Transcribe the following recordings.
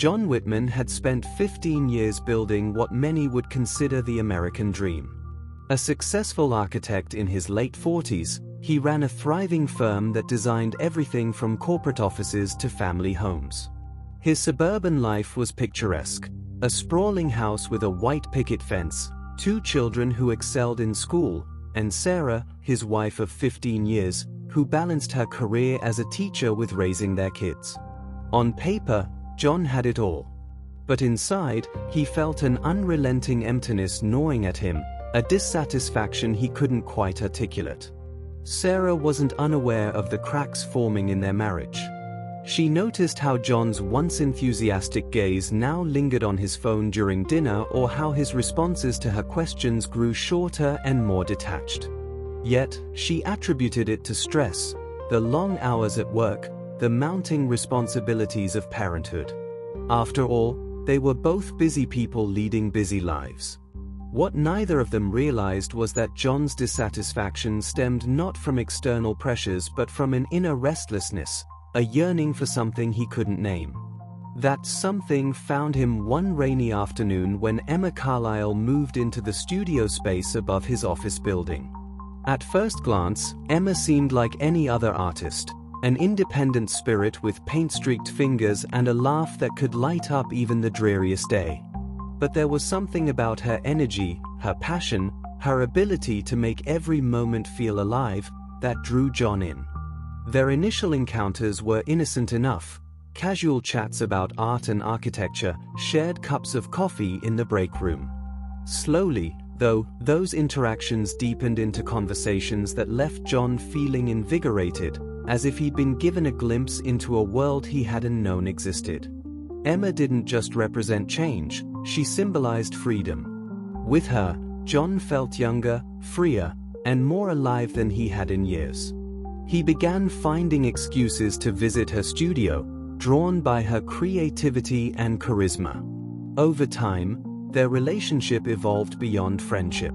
John Whitman had spent 15 years building what many would consider the American dream. A successful architect in his late 40s, he ran a thriving firm that designed everything from corporate offices to family homes. His suburban life was picturesque: a sprawling house with a white picket fence, 2 children who excelled in school, and Sarah, his wife of 15 years, who balanced her career as a teacher with raising their kids. On paper, John had it all. But inside, he felt an unrelenting emptiness gnawing at him, a dissatisfaction he couldn't quite articulate. Sarah wasn't unaware of the cracks forming in their marriage. She noticed how John's once enthusiastic gaze now lingered on his phone during dinner, or how his responses to her questions grew shorter and more detached. Yet, she attributed it to stress, the long hours at work, the mounting responsibilities of parenthood. After all, they were both busy people leading busy lives. What neither of them realized was that John's dissatisfaction stemmed not from external pressures but from an inner restlessness, a yearning for something he couldn't name. That something found him one rainy afternoon when Emma Carlisle moved into the studio space above his office building. At first glance, Emma seemed like any other artist, an independent spirit with paint-streaked fingers and a laugh that could light up even the dreariest day. But there was something about her energy, her passion, her ability to make every moment feel alive, that drew John in. Their initial encounters were innocent enough: casual chats about art and architecture, shared cups of coffee in the break room. Slowly, though, those interactions deepened into conversations that left John feeling invigorated, as if he'd been given a glimpse into a world he hadn't known existed. Emma didn't just represent change, she symbolized freedom. With her, John felt younger, freer, and more alive than he had in years. He began finding excuses to visit her studio, drawn by her creativity and charisma. Over time, their relationship evolved beyond friendship.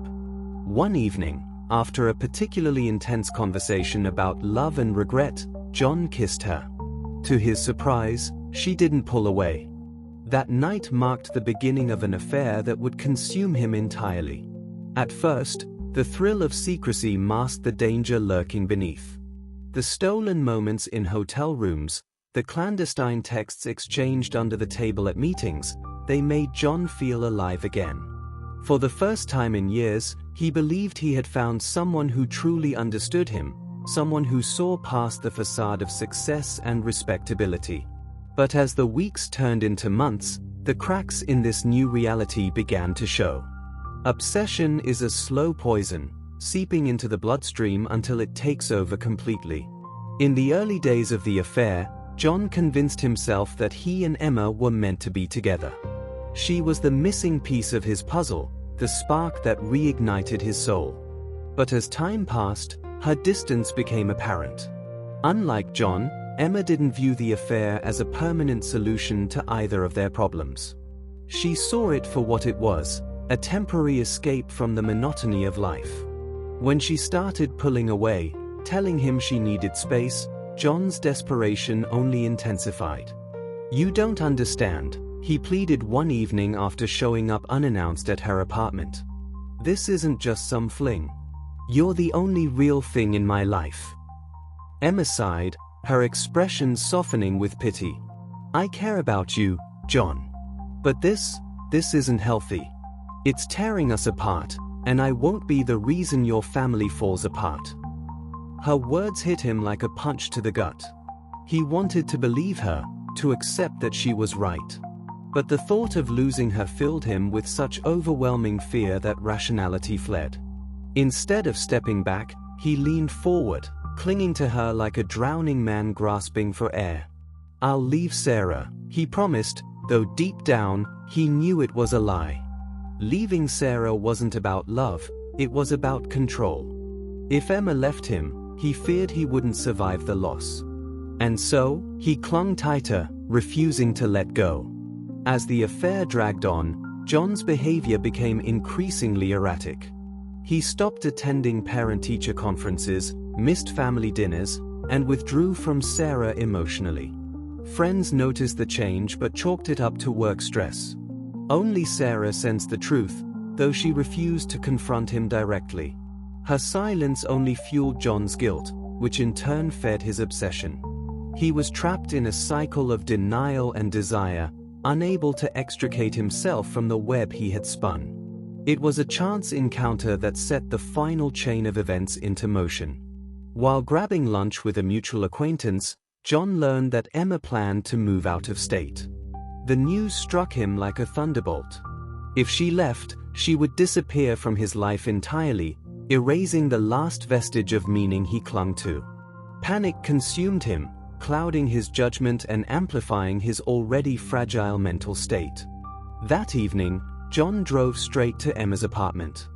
One evening, after a particularly intense conversation about love and regret, John kissed her. To his surprise, she didn't pull away. That night marked the beginning of an affair that would consume him entirely. At first, the thrill of secrecy masked the danger lurking beneath. The stolen moments in hotel rooms, the clandestine texts exchanged under the table at meetings, they made John feel alive again. For the first time in years, he believed he had found someone who truly understood him, someone who saw past the facade of success and respectability. But as the weeks turned into months, the cracks in this new reality began to show. Obsession is a slow poison, seeping into the bloodstream until it takes over completely. In the early days of the affair, John convinced himself that he and Emma were meant to be together. She was the missing piece of his puzzle, the spark that reignited his soul. But as time passed, her distance became apparent. Unlike John, Emma didn't view the affair as a permanent solution to either of their problems. She saw it for what it was, a temporary escape from the monotony of life. When she started pulling away, telling him she needed space, John's desperation only intensified. "You don't understand," he pleaded one evening after showing up unannounced at her apartment. "This isn't just some fling. You're the only real thing in my life." Emma sighed, her expression softening with pity. "I care about you, John. But this isn't healthy. It's tearing us apart, and I won't be the reason your family falls apart." Her words hit him like a punch to the gut. He wanted to believe her, to accept that she was right. But the thought of losing her filled him with such overwhelming fear that rationality fled. Instead of stepping back, he leaned forward, clinging to her like a drowning man grasping for air. "I'll leave Sarah," he promised, though deep down, he knew it was a lie. Leaving Sarah wasn't about love, it was about control. If Emma left him, he feared he wouldn't survive the loss. And so, he clung tighter, refusing to let go. As the affair dragged on, John's behavior became increasingly erratic. He stopped attending parent-teacher conferences, missed family dinners, and withdrew from Sarah emotionally. Friends noticed the change but chalked it up to work stress. Only Sarah sensed the truth, though she refused to confront him directly. Her silence only fueled John's guilt, which in turn fed his obsession. He was trapped in a cycle of denial and desire, unable to extricate himself from the web he had spun. It was a chance encounter that set the final chain of events into motion. While grabbing lunch with a mutual acquaintance, John learned that Emma planned to move out of state. The news struck him like a thunderbolt. If she left, she would disappear from his life entirely, erasing the last vestige of meaning he clung to. Panic consumed him, clouding his judgment and amplifying his already fragile mental state. That evening, John drove straight to Emma's apartment.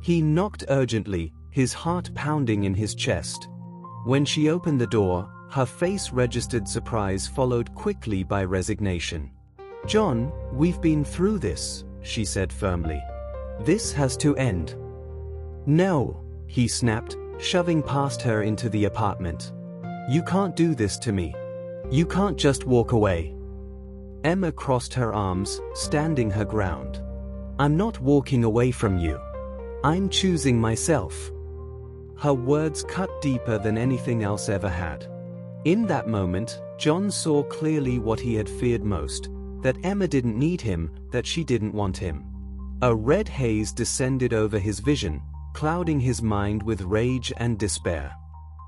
He knocked urgently, his heart pounding in his chest. When she opened the door, her face registered surprise followed quickly by resignation. "John, we've been through this," she said firmly. "This has to end." "No," he snapped, shoving past her into the apartment. "You can't do this to me. You can't just walk away." Emma crossed her arms, standing her ground. "I'm not walking away from you. I'm choosing myself." Her words cut deeper than anything else ever had. In that moment, John saw clearly what he had feared most, that Emma didn't need him, that she didn't want him. A red haze descended over his vision, clouding his mind with rage and despair.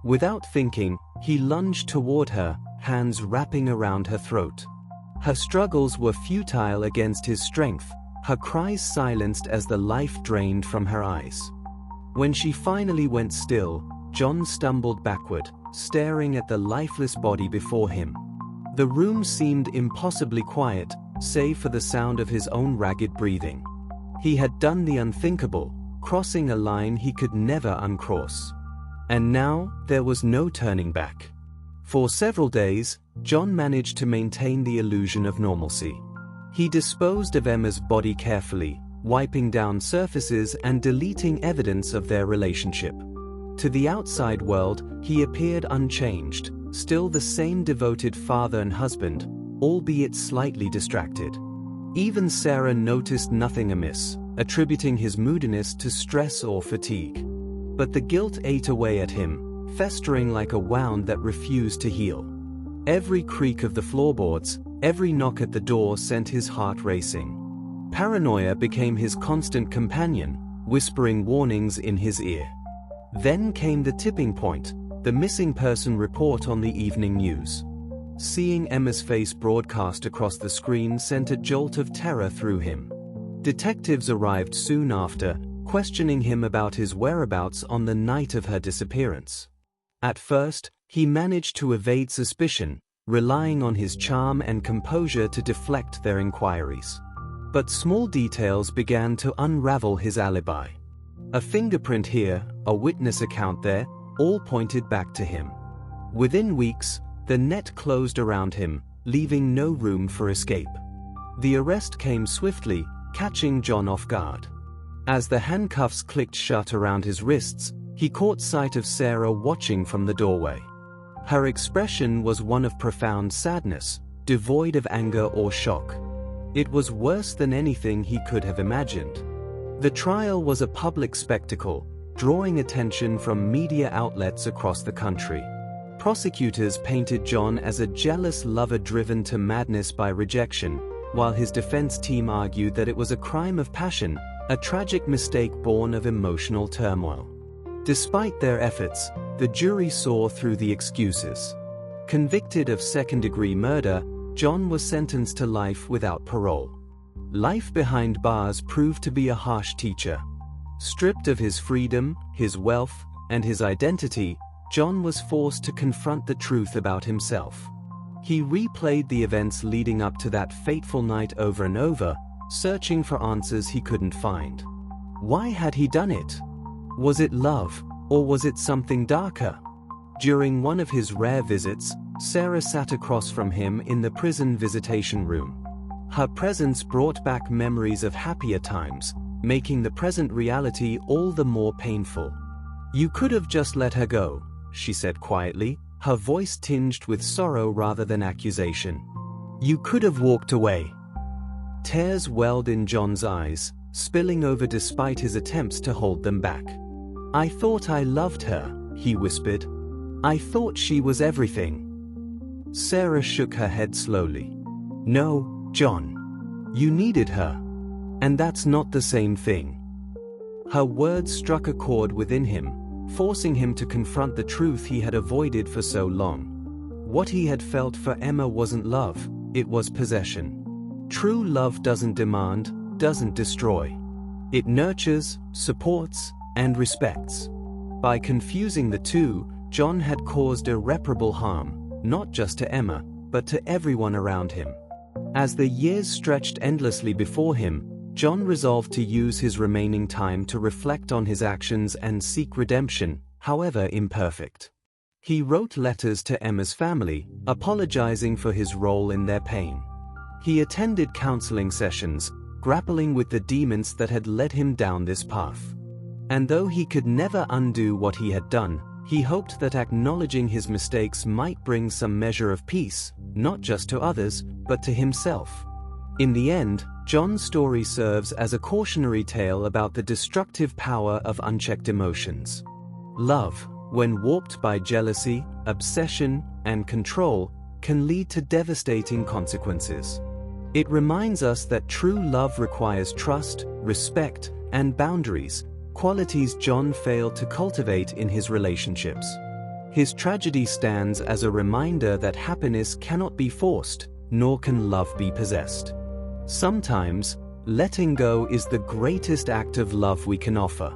Without thinking, he lunged toward her, hands wrapping around her throat. Her struggles were futile against his strength, her cries silenced as the life drained from her eyes. When she finally went still, John stumbled backward, staring at the lifeless body before him. The room seemed impossibly quiet, save for the sound of his own ragged breathing. He had done the unthinkable, crossing a line he could never uncross. And now, there was no turning back. For several days, John managed to maintain the illusion of normalcy. He disposed of Emma's body carefully, wiping down surfaces and deleting evidence of their relationship. To the outside world, he appeared unchanged, still the same devoted father and husband, albeit slightly distracted. Even Sarah noticed nothing amiss, attributing his moodiness to stress or fatigue. But the guilt ate away at him, festering like a wound that refused to heal. Every creak of the floorboards, every knock at the door sent his heart racing. Paranoia became his constant companion, whispering warnings in his ear. Then came the tipping point, the missing person report on the evening news. Seeing Emma's face broadcast across the screen sent a jolt of terror through him. Detectives arrived soon after, questioning him about his whereabouts on the night of her disappearance. At first, he managed to evade suspicion, relying on his charm and composure to deflect their inquiries. But small details began to unravel his alibi. A fingerprint here, a witness account there, all pointed back to him. Within weeks, the net closed around him, leaving no room for escape. The arrest came swiftly, catching John off guard. As the handcuffs clicked shut around his wrists, he caught sight of Sarah watching from the doorway. Her expression was one of profound sadness, devoid of anger or shock. It was worse than anything he could have imagined. The trial was a public spectacle, drawing attention from media outlets across the country. Prosecutors painted John as a jealous lover driven to madness by rejection, while his defense team argued that it was a crime of passion, a tragic mistake born of emotional turmoil. Despite their efforts, the jury saw through the excuses. Convicted of second-degree murder, John was sentenced to life without parole. Life behind bars proved to be a harsh teacher. Stripped of his freedom, his wealth, and his identity, John was forced to confront the truth about himself. He replayed the events leading up to that fateful night over and over, searching for answers he couldn't find. Why had he done it? Was it love, or was it something darker? During one of his rare visits, Sarah sat across from him in the prison visitation room. Her presence brought back memories of happier times, making the present reality all the more painful. "You could have just let her go," she said quietly, her voice tinged with sorrow rather than accusation. "You could have walked away." Tears welled in John's eyes, spilling over despite his attempts to hold them back. "I thought I loved her," he whispered. "I thought she was everything." Sarah shook her head slowly. "No, John. You needed her. And that's not the same thing." Her words struck a chord within him, forcing him to confront the truth he had avoided for so long. What he had felt for Emma wasn't love, it was possession. True love doesn't demand, doesn't destroy. It nurtures, supports, and respects. By confusing the two, John had caused irreparable harm, not just to Emma, but to everyone around him. As the years stretched endlessly before him, John resolved to use his remaining time to reflect on his actions and seek redemption, however imperfect. He wrote letters to Emma's family, apologizing for his role in their pain. He attended counseling sessions, grappling with the demons that had led him down this path. And though he could never undo what he had done, he hoped that acknowledging his mistakes might bring some measure of peace, not just to others, but to himself. In the end, John's story serves as a cautionary tale about the destructive power of unchecked emotions. Love, when warped by jealousy, obsession, and control, can lead to devastating consequences. It reminds us that true love requires trust, respect, and boundaries, qualities John failed to cultivate in his relationships. His tragedy stands as a reminder that happiness cannot be forced, nor can love be possessed. Sometimes, letting go is the greatest act of love we can offer.